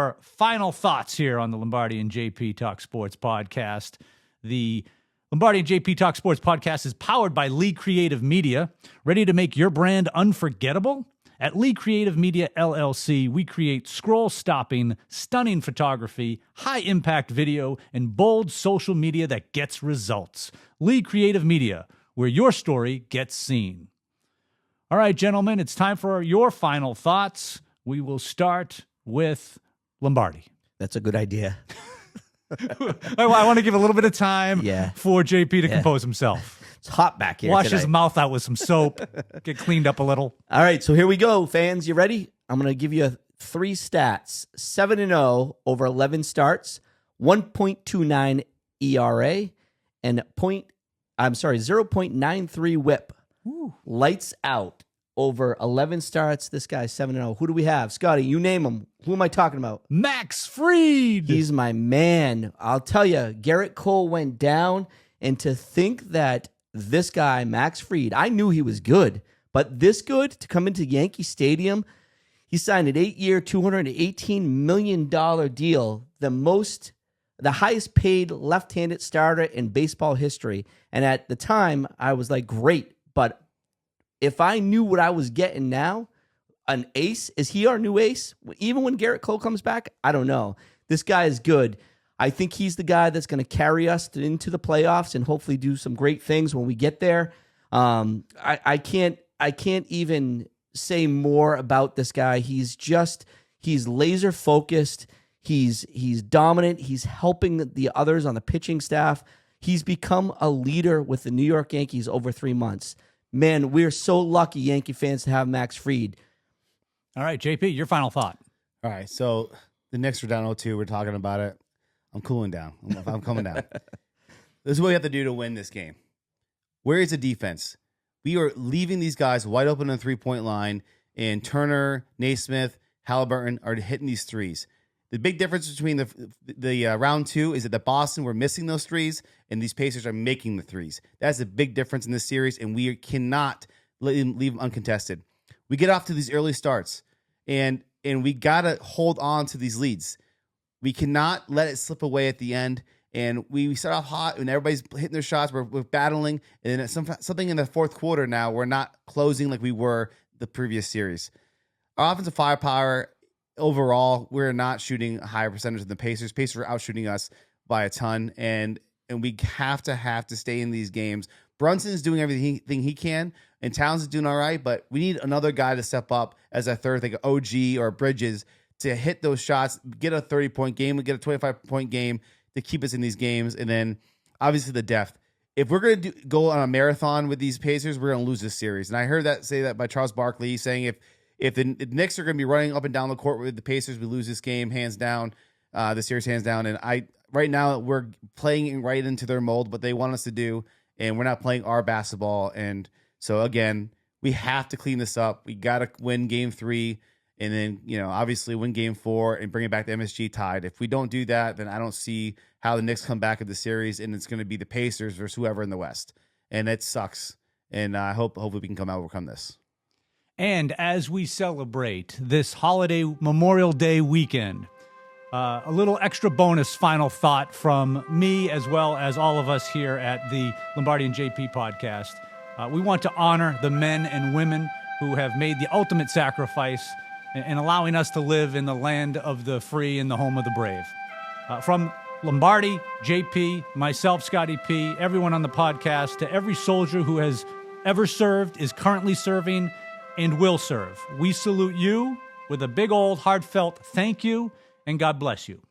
Our final thoughts here on the Lombardi and JP Talk Sports podcast. The Lombardi and JP Talk Sports podcast is powered by Lee Creative Media. Ready to make your brand unforgettable? At Lee Creative Media LLC, we create scroll-stopping, stunning photography, high-impact video, and bold social media that gets results. Lee Creative Media, where your story gets seen. All right, gentlemen, it's time for your final thoughts. We will start with Lombardi. That's a good idea. I want to give a little bit of time for JP to compose himself. It's hot back here. Wash his mouth out with some soap. Get cleaned up a little. All right, so here we go, fans. You ready? I'm going to give you 3 stats. 7-0 over 11 starts, 1.29 ERA, and 0.93 whip. Ooh. Lights out over 11 starts. This guy's 7-0. Who do we have? Scotty, you name him. Who am I talking about? Max Fried. He's my man. I'll tell you, Garrett Cole went down, and to think that this guy, Max Fried, I knew he was good, but this good to come into Yankee Stadium, he signed an 8-year, $218 million deal, the highest paid left-handed starter in baseball history. And at the time, I was like, great, but if I knew what I was getting now, an ace, is he our new ace? Even when Garrett Cole comes back, I don't know. This guy is good. I think he's the guy that's going to carry us into the playoffs and hopefully do some great things when we get there. I can't even say more about this guy. He's laser focused. He's dominant. He's helping the others on the pitching staff. He's become a leader with the New York Yankees over 3 months. Man, we're so lucky, Yankee fans, to have Max Fried. All right, JP, your final thought. All right, so the Knicks are down 0-2. We're talking about it. I'm cooling down. I'm coming down. This is what we have to do to win this game. Where is the defense? We are leaving these guys wide open on the three-point line, and Turner, Naismith, Halliburton are hitting these threes. The big difference between the round 2 is that the Boston were missing those threes, and these Pacers are making the threes. That's a big difference in this series, and we cannot leave them uncontested. We get off to these early starts, and we got to hold on to these leads. We cannot let it slip away at the end. And we start off hot, and everybody's hitting their shots. We're battling, and then something in the fourth quarter now, we're not closing like we were the previous series. Our offensive firepower, overall, we're not shooting a higher percentage than the Pacers. Pacers are out shooting us by a ton, and we have to stay in these games. Brunson's doing everything he can, and Towns is doing all right, but we need another guy to step up as a third, like OG or Bridges, to hit those shots, get a 30-point game, get a 25-point game to keep us in these games. And then, obviously, the depth. If we're going to go on a marathon with these Pacers, we're going to lose this series. And I heard that by Charles Barkley, saying if the Knicks are going to be running up and down the court with the Pacers, we lose this game hands down, the series hands down. And right now, we're playing right into their mold, what they want us to do, and we're not playing our basketball. And so, again, we have to clean this up. We got to win Game 3. And then, obviously win Game 4 and bring it back to MSG tied. If we don't do that, then I don't see how the Knicks come back in the series, and it's going to be the Pacers versus whoever in the West. And it sucks. And I hopefully we can overcome this. And as we celebrate this holiday Memorial Day weekend, a little extra bonus final thought from me as well as all of us here at the Lombardi and JP podcast. We want to honor the men and women who have made the ultimate sacrifice and allowing us to live in the land of the free and the home of the brave. From Lombardi, JP, myself, Scotty P, everyone on the podcast, to every soldier who has ever served, is currently serving, and will serve, we salute you with a big old heartfelt thank you, and God bless you.